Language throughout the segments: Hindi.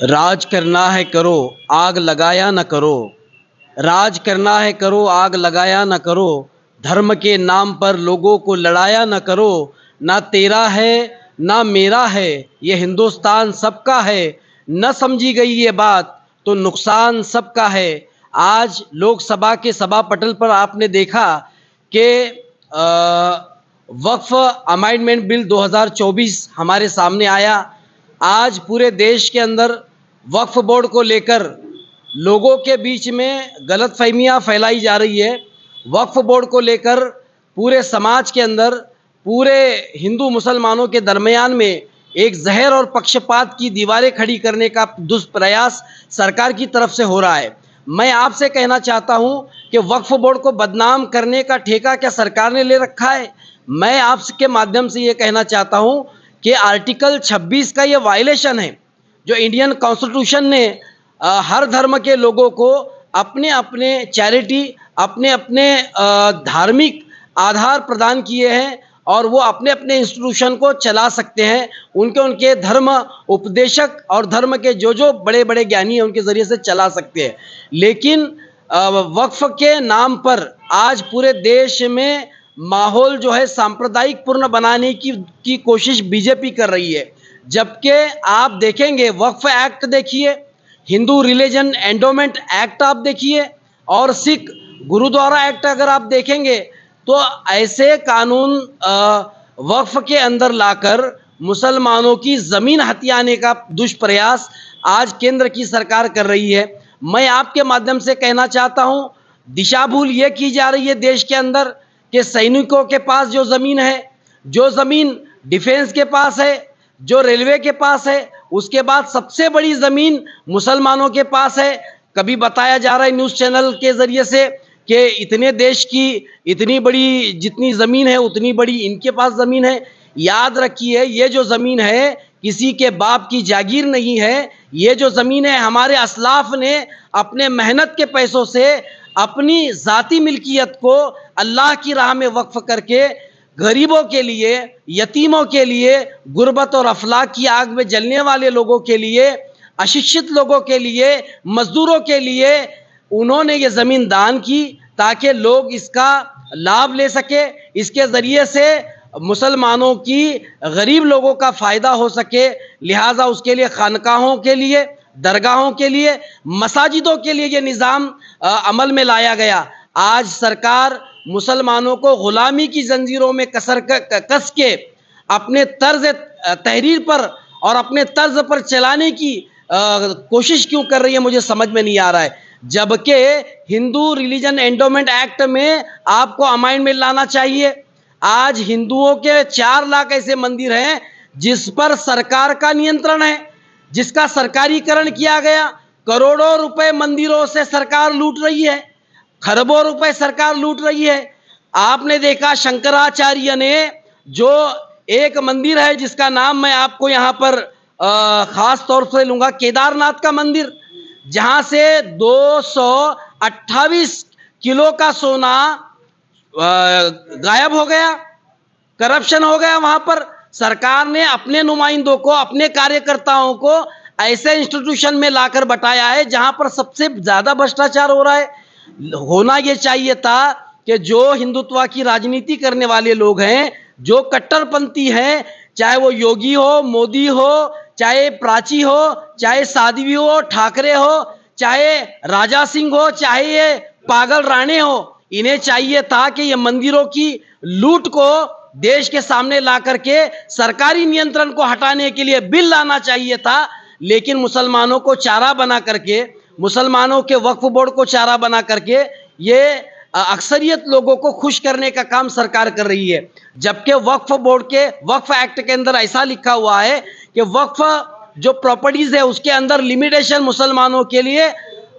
राज करना है करो, आग लगाया न करो। राज करना है करो, आग लगाया न करो। धर्म के नाम पर लोगों को लड़ाया न करो। ना तेरा है ना मेरा है, ये हिंदुस्तान सबका है। न समझी गई ये बात तो नुकसान सबका है। आज लोकसभा के सभा पटल पर आपने देखा कि वक्फ अमेंडमेंट बिल 2024 हमारे सामने आया। आज पूरे देश के अंदर वक्फ बोर्ड को लेकर लोगों के बीच में गलतफहमियां फैलाई जा रही है। वक्फ बोर्ड को लेकर पूरे समाज के अंदर, पूरे हिंदू मुसलमानों के दरमियान में एक जहर और पक्षपात की दीवारें खड़ी करने का दुष्प्रयास सरकार की तरफ से हो रहा है। मैं आपसे कहना चाहता हूं कि वक्फ बोर्ड को बदनाम करने का ठेका क्या सरकार ने ले रखा है? मैं आपके माध्यम से ये कहना चाहता हूं कि आर्टिकल 26 का ये वायलेशन है, जो इंडियन कॉन्स्टिट्यूशन ने हर धर्म के लोगों को अपने अपने चैरिटी, अपने अपने धार्मिक आधार प्रदान किए हैं और वो अपने अपने इंस्टीट्यूशन को चला सकते हैं। उनके उनके धर्म उपदेशक और धर्म के जो बड़े बड़े ज्ञानी हैं उनके ज़रिए से चला सकते हैं। लेकिन वक्फ के नाम पर आज पूरे देश में माहौल जो है सांप्रदायिक पूर्ण बनाने की कोशिश बीजेपी कर रही है। जबकि आप देखेंगे वक्फ एक्ट देखिए, हिंदू रिलीजन एंडोमेंट एक्ट आप देखिए और सिख गुरुद्वारा एक्ट अगर आप देखेंगे तो ऐसे कानून वक्फ के अंदर लाकर मुसलमानों की ज़मीन हथियाने का दुष्प्रयास आज केंद्र की सरकार कर रही है। मैं आपके माध्यम से कहना चाहता हूं, दिशा भूल ये की जा रही है देश के अंदर कि सैनिकों के पास जो ज़मीन है, जो ज़मीन डिफेंस के पास है, जो रेलवे के पास है, उसके बाद सबसे बड़ी ज़मीन मुसलमानों के पास है। कभी बताया जा रहा है न्यूज़ चैनल के ज़रिए से कि इतने देश की इतनी बड़ी जितनी ज़मीन है उतनी बड़ी इनके पास ज़मीन है। याद रखिए, ये जो ज़मीन है किसी के बाप की जागीर नहीं है। ये जो ज़मीन है हमारे असलाफ ने अपने मेहनत के पैसों से अपनी ज़ाती मिल्कियत को अल्लाह की राह में वक्फ करके गरीबों के लिए, यतीमों के लिए, गुर्बत और अफलाक की आग में जलने वाले लोगों के लिए, अशिक्षित लोगों के लिए, मजदूरों के लिए उन्होंने ये ज़मीन दान की ताकि लोग इसका लाभ ले सके। इसके ज़रिए से मुसलमानों की, गरीब लोगों का फ़ायदा हो सके। लिहाजा उसके लिए खानकाहों के लिए, दरगाहों के लिए, मसाजिदों के लिए ये निज़ाम अमल में लाया गया। आज सरकार मुसलमानों को ग़ुलामी की जंजीरों में कस के अपने तर्ज तहरीर पर और अपने तर्ज पर चलाने की कोशिश क्यों कर रही है, मुझे समझ में नहीं आ रहा है। जबकि हिंदू रिलीजन एंडोमेंट एक्ट में आपको अमेंडमेंट लाना चाहिए। आज हिंदुओं के 4 लाख ऐसे मंदिर हैं जिस पर सरकार का नियंत्रण है, जिसका सरकारीकरण किया गया। करोड़ों रुपए मंदिरों से सरकार लूट रही है, खरबों रुपए सरकार लूट रही है। आपने देखा शंकराचार्य ने जो एक मंदिर है जिसका नाम मैं आपको यहाँ पर खास तौर से लूंगा, केदारनाथ का मंदिर, जहां से 228 किलो का सोना गायब हो गया, करप्शन हो गया। वहां पर सरकार ने अपने नुमाइंदों को, अपने कार्यकर्ताओं को ऐसे इंस्टीट्यूशन में लाकर बताया है जहां पर सबसे ज्यादा भ्रष्टाचार हो रहा है। होना यह चाहिए था कि जो हिंदुत्व की राजनीति करने वाले लोग हैं, जो कट्टरपंथी हैं, चाहे वो योगी हो, मोदी हो, चाहे प्राची हो, चाहे साध्वी हो, ठाकरे हो, चाहे राजा सिंह हो, चाहे ये पागल राणे हो, इन्हें चाहिए था कि ये मंदिरों की लूट को देश के सामने ला करके सरकारी नियंत्रण को हटाने के लिए बिल लाना चाहिए था। लेकिन मुसलमानों को चारा बना करके, मुसलमानों के वक्फ बोर्ड को चारा बना करके ये अक्सरियत लोगों को खुश करने का काम सरकार कर रही है। जबकि वक्फ बोर्ड के वक्फ एक्ट के अंदर ऐसा लिखा हुआ है कि वक्फ जो प्रॉपर्टीज है उसके अंदर लिमिटेशन मुसलमानों के लिए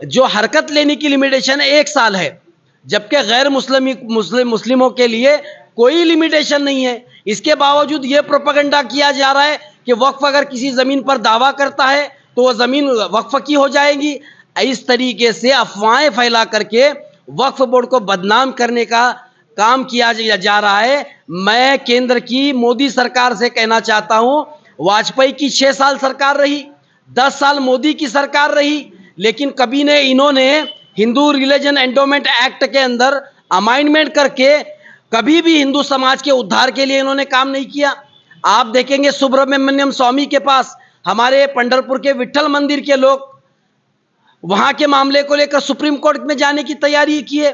जो हरकत लेने की लिमिटेशन है 1 साल है, जबकि गैर मुस्लिमों के लिए कोई लिमिटेशन नहीं है। इसके बावजूद ये प्रोपेगेंडा किया जा रहा है कि वक्फ अगर किसी ज़मीन पर दावा करता है तो वह ज़मीन वक्फ की हो जाएगी। इस तरीके से अफवाहें फैला करके वक्फ बोर्ड को बदनाम करने का काम किया जा रहा है। मैं केंद्र की मोदी सरकार से कहना चाहता हूं, वाजपेयी की 6 साल सरकार रही, 10 साल मोदी की सरकार रही, लेकिन कभी ने इन्होंने हिंदू रिलीजन एंडोमेंट एक्ट के अंदर अमाइंडमेंट करके कभी भी हिंदू समाज के उद्धार के लिए इन्होंने काम नहीं किया। आप देखेंगे सुब्रमण्यम स्वामी के पास हमारे पंढरपुर के विट्ठल मंदिर के लोग वहां के मामले को लेकर सुप्रीम कोर्ट में जाने की तैयारी किए।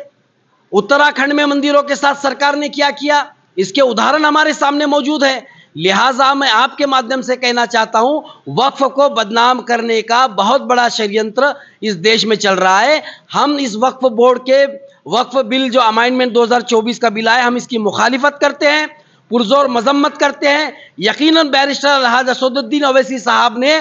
उत्तराखंड में मंदिरों के साथ सरकार ने क्या किया, इसके उदाहरण हमारे सामने मौजूद है। लिहाजा मैं आपके माध्यम से कहना चाहता हूं, वक्फ को बदनाम करने का बहुत बड़ा षड्यंत्र इस देश में चल रहा है। हम इस वक्फ बोर्ड के वक्फ बिल जो अमेंडमेंट 2024 का बिल आया, हम इसकी मुखालिफत करते हैं, पुरजोर मजम्मत करते हैं। यकीनन बैरिस्टर अलहाज असदुद्दीन ओवैसी साहब ने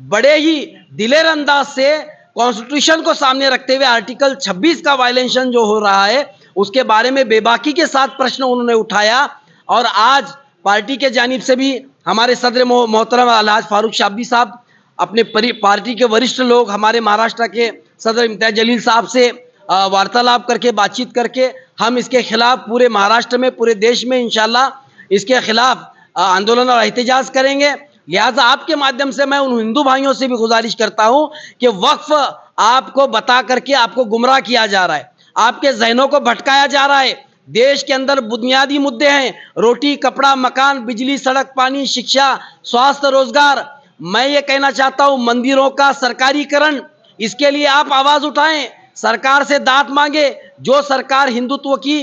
बड़े ही दिलेर अंदाज से कॉन्स्टिट्यूशन को सामने रखते हुए आर्टिकल 26 का वायलेशन जो हो रहा है उसके बारे में बेबाकी के साथ प्रश्न उन्होंने उठाया। और आज पार्टी के जानिब से भी हमारे सदर मोहतरम अलहाज फारूक शाबी साहब, अपने पार्टी के वरिष्ठ लोग, हमारे महाराष्ट्र के सदर इम्तियाज जलील साहब से वार्तालाप करके, बातचीत करके हम इसके खिलाफ पूरे महाराष्ट्र में, पूरे देश में इंशाल्लाह इसके खिलाफ आंदोलन और एहतजाज करेंगे। लिहाजा आपके माध्यम से मैं उन हिंदू भाइयों से भी गुजारिश करता हूं कि वक्फ आपको बता करके आपको गुमराह किया जा रहा है, आपके जहनों को भटकाया जा रहा है। देश के अंदर बुनियादी मुद्दे हैं, रोटी, कपड़ा, मकान, बिजली, सड़क, पानी, शिक्षा, स्वास्थ्य, रोजगार। मैं ये कहना चाहता हूं, मंदिरों का सरकारीकरण, इसके लिए आप आवाज उठाएं, सरकार से दाद मांगे। जो सरकार हिंदुत्व की